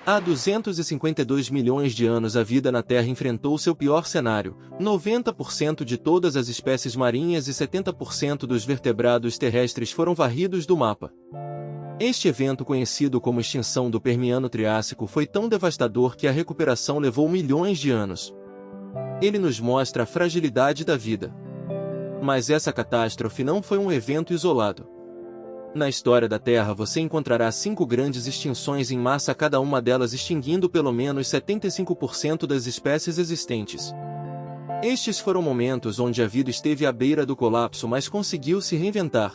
Há 252 milhões de anos a vida na Terra enfrentou seu pior cenário. 90% de todas as espécies marinhas e 70% dos vertebrados terrestres foram varridos do mapa. Este evento, conhecido como extinção do Permiano-Triássico, foi tão devastador que a recuperação levou milhões de anos. Ele nos mostra a fragilidade da vida. Mas essa catástrofe não foi um evento isolado. Na história da Terra você encontrará 5 grandes extinções em massa, cada uma delas extinguindo pelo menos 75% das espécies existentes. Estes foram momentos onde a vida esteve à beira do colapso, mas conseguiu se reinventar.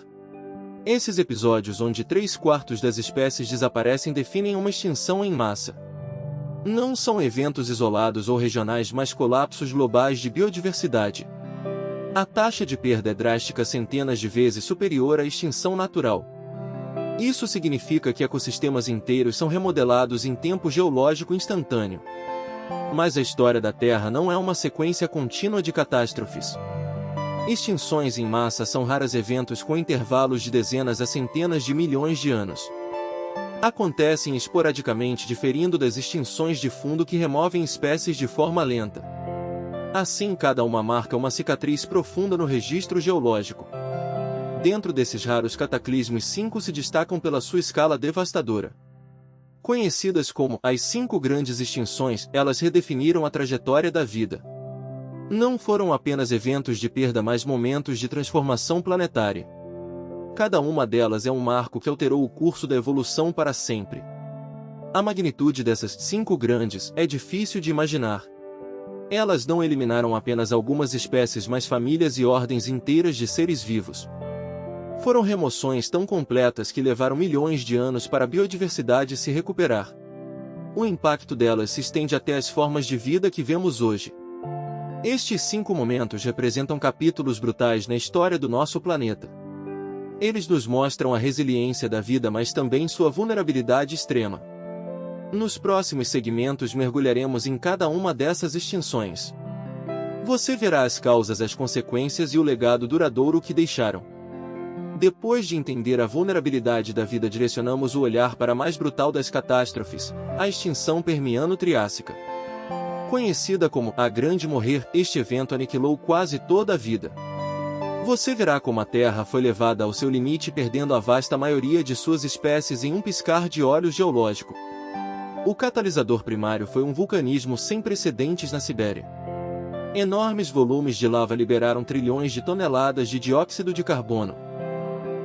Esses episódios onde 3/4 das espécies desaparecem definem uma extinção em massa. Não são eventos isolados ou regionais, mas colapsos globais de biodiversidade. A taxa de perda é drástica, centenas de vezes superior à extinção natural. Isso significa que ecossistemas inteiros são remodelados em tempo geológico instantâneo. Mas a história da Terra não é uma sequência contínua de catástrofes. Extinções em massa são raros eventos com intervalos de dezenas a centenas de milhões de anos. Acontecem esporadicamente, diferindo das extinções de fundo que removem espécies de forma lenta. Assim, cada uma marca uma cicatriz profunda no registro geológico. Dentro desses raros cataclismos, 5 se destacam pela sua escala devastadora. Conhecidas como as 5 grandes extinções, elas redefiniram a trajetória da vida. Não foram apenas eventos de perda, mas momentos de transformação planetária. Cada uma delas é um marco que alterou o curso da evolução para sempre. A magnitude dessas 5 grandes é difícil de imaginar. Elas não eliminaram apenas algumas espécies, mas famílias e ordens inteiras de seres vivos. Foram remoções tão completas que levaram milhões de anos para a biodiversidade se recuperar. O impacto delas se estende até as formas de vida que vemos hoje. Estes 5 momentos representam capítulos brutais na história do nosso planeta. Eles nos mostram a resiliência da vida, mas também sua vulnerabilidade extrema. Nos próximos segmentos mergulharemos em cada uma dessas extinções. Você verá as causas, as consequências e o legado duradouro que deixaram. Depois de entender a vulnerabilidade da vida, direcionamos o olhar para a mais brutal das catástrofes, a extinção Permiano-Triássica. Conhecida como a Grande Morrer, este evento aniquilou quase toda a vida. Você verá como a Terra foi levada ao seu limite, perdendo a vasta maioria de suas espécies em um piscar de olhos geológico. O catalisador primário foi um vulcanismo sem precedentes na Sibéria. Enormes volumes de lava liberaram trilhões de toneladas de dióxido de carbono.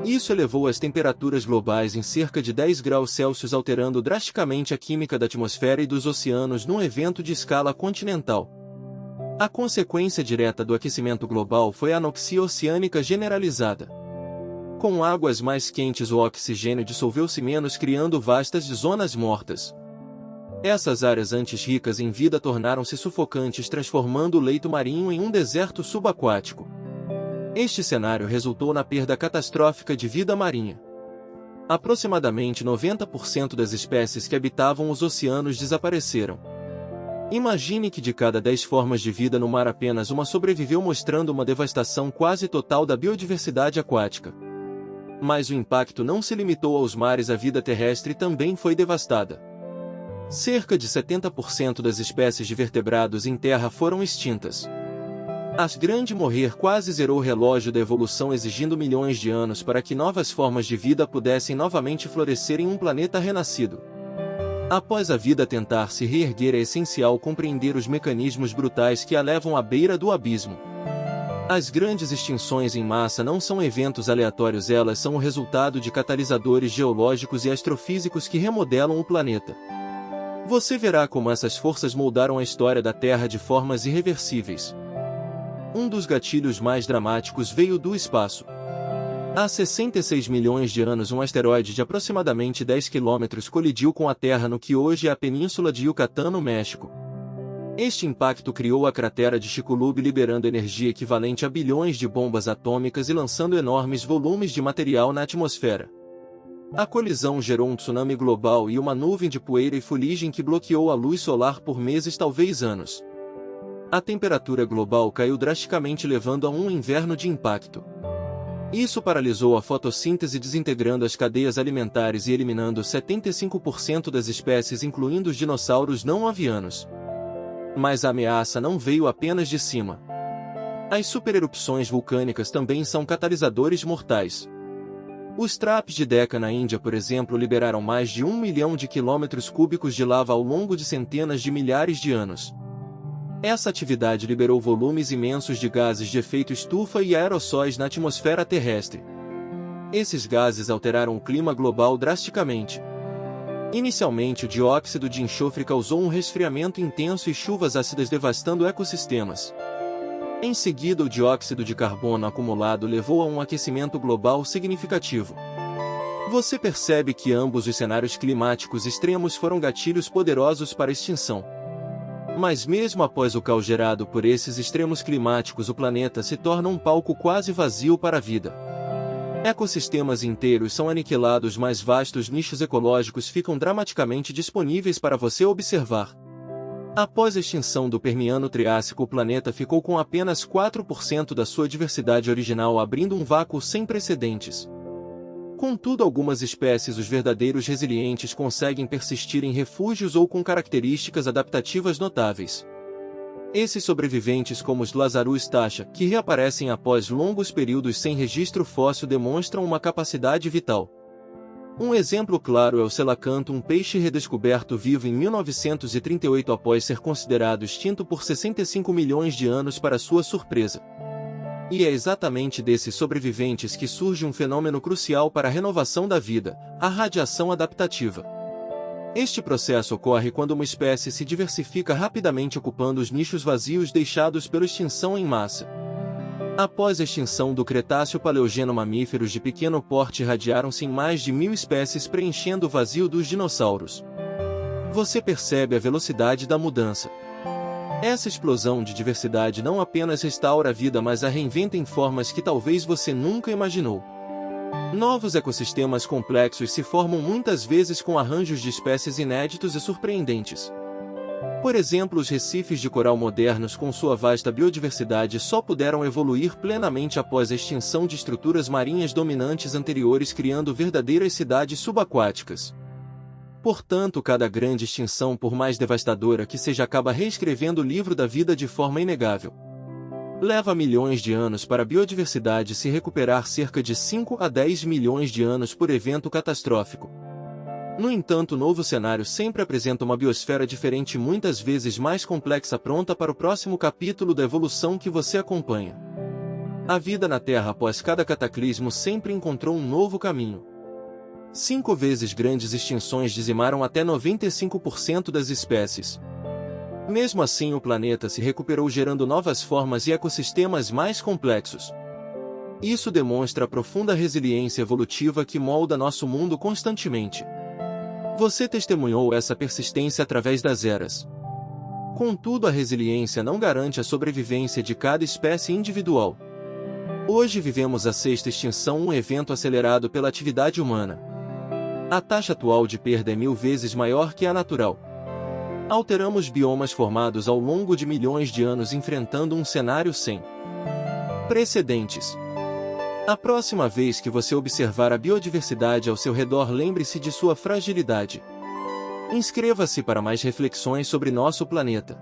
Isso elevou as temperaturas globais em cerca de 10 graus Celsius, alterando drasticamente a química da atmosfera e dos oceanos num evento de escala continental. A consequência direta do aquecimento global foi a anoxia oceânica generalizada. Com águas mais quentes, o oxigênio dissolveu-se menos, criando vastas zonas mortas. Essas áreas antes ricas em vida tornaram-se sufocantes, transformando o leito marinho em um deserto subaquático. Este cenário resultou na perda catastrófica de vida marinha. Aproximadamente 90% das espécies que habitavam os oceanos desapareceram. Imagine que de cada 10 formas de vida no mar, apenas uma sobreviveu, mostrando uma devastação quase total da biodiversidade aquática. Mas o impacto não se limitou aos mares, a vida terrestre também foi devastada. Cerca de 70% das espécies de vertebrados em terra foram extintas. A Grande Morrer quase zerou o relógio da evolução, exigindo milhões de anos para que novas formas de vida pudessem novamente florescer em um planeta renascido. Após a vida tentar se reerguer, é essencial compreender os mecanismos brutais que a levam à beira do abismo. As grandes extinções em massa não são eventos aleatórios, elas são o resultado de catalisadores geológicos e astrofísicos que remodelam o planeta. Você verá como essas forças moldaram a história da Terra de formas irreversíveis. Um dos gatilhos mais dramáticos veio do espaço. Há 66 milhões de anos, um asteroide de aproximadamente 10 quilômetros colidiu com a Terra no que hoje é a Península de Yucatán, no México. Este impacto criou a cratera de Chicxulub, liberando energia equivalente a bilhões de bombas atômicas e lançando enormes volumes de material na atmosfera. A colisão gerou um tsunami global e uma nuvem de poeira e fuligem que bloqueou a luz solar por meses, talvez anos. A temperatura global caiu drasticamente, levando a um inverno de impacto. Isso paralisou a fotossíntese, desintegrando as cadeias alimentares e eliminando 75% das espécies, incluindo os dinossauros não avianos. Mas a ameaça não veio apenas de cima. As supererupções vulcânicas também são catalisadores mortais. Os traps de Decca na Índia, por exemplo, liberaram mais de 1 milhão de quilômetros cúbicos de lava ao longo de centenas de milhares de anos. Essa atividade liberou volumes imensos de gases de efeito estufa e aerossóis na atmosfera terrestre. Esses gases alteraram o clima global drasticamente. Inicialmente, o dióxido de enxofre causou um resfriamento intenso e chuvas ácidas devastando ecossistemas. Em seguida, o dióxido de carbono acumulado levou a um aquecimento global significativo. Você percebe que ambos os cenários climáticos extremos foram gatilhos poderosos para a extinção. Mas mesmo após o caos gerado por esses extremos climáticos, o planeta se torna um palco quase vazio para a vida. Ecossistemas inteiros são aniquilados, mas vastos nichos ecológicos ficam dramaticamente disponíveis para você observar. Após a extinção do Permiano-Triássico, o planeta ficou com apenas 4% da sua diversidade original, abrindo um vácuo sem precedentes. Contudo, algumas espécies, os verdadeiros resilientes, conseguem persistir em refúgios ou com características adaptativas notáveis. Esses sobreviventes, como os Lazarus taxa, que reaparecem após longos períodos sem registro fóssil, demonstram uma capacidade vital. Um exemplo claro é o selacanto, um peixe redescoberto vivo em 1938 após ser considerado extinto por 65 milhões de anos, para sua surpresa. E é exatamente desses sobreviventes que surge um fenômeno crucial para a renovação da vida: a radiação adaptativa. Este processo ocorre quando uma espécie se diversifica rapidamente, ocupando os nichos vazios deixados pela extinção em massa. Após a extinção do Cretáceo-Paleogeno, mamíferos de pequeno porte irradiaram-se em mais de 1000 espécies, preenchendo o vazio dos dinossauros. Você percebe a velocidade da mudança. Essa explosão de diversidade não apenas restaura a vida, mas a reinventa em formas que talvez você nunca imaginou. Novos ecossistemas complexos se formam, muitas vezes com arranjos de espécies inéditos e surpreendentes. Por exemplo, os recifes de coral modernos, com sua vasta biodiversidade, só puderam evoluir plenamente após a extinção de estruturas marinhas dominantes anteriores, criando verdadeiras cidades subaquáticas. Portanto, cada grande extinção, por mais devastadora que seja, acaba reescrevendo o livro da vida de forma inegável. Leva milhões de anos para a biodiversidade se recuperar, cerca de 5 a 10 milhões de anos por evento catastrófico. No entanto, o novo cenário sempre apresenta uma biosfera diferente, muitas vezes mais complexa, pronta para o próximo capítulo da evolução que você acompanha. A vida na Terra após cada cataclismo sempre encontrou um novo caminho. 5 vezes grandes extinções dizimaram até 95% das espécies. Mesmo assim, o planeta se recuperou, gerando novas formas e ecossistemas mais complexos. Isso demonstra a profunda resiliência evolutiva que molda nosso mundo constantemente. Você testemunhou essa persistência através das eras. Contudo, a resiliência não garante a sobrevivência de cada espécie individual. Hoje vivemos a sexta extinção, um evento acelerado pela atividade humana. A taxa atual de perda é 1000 vezes maior que a natural. Alteramos biomas formados ao longo de milhões de anos, enfrentando um cenário sem precedentes. A próxima vez que você observar a biodiversidade ao seu redor, lembre-se de sua fragilidade. Inscreva-se para mais reflexões sobre nosso planeta.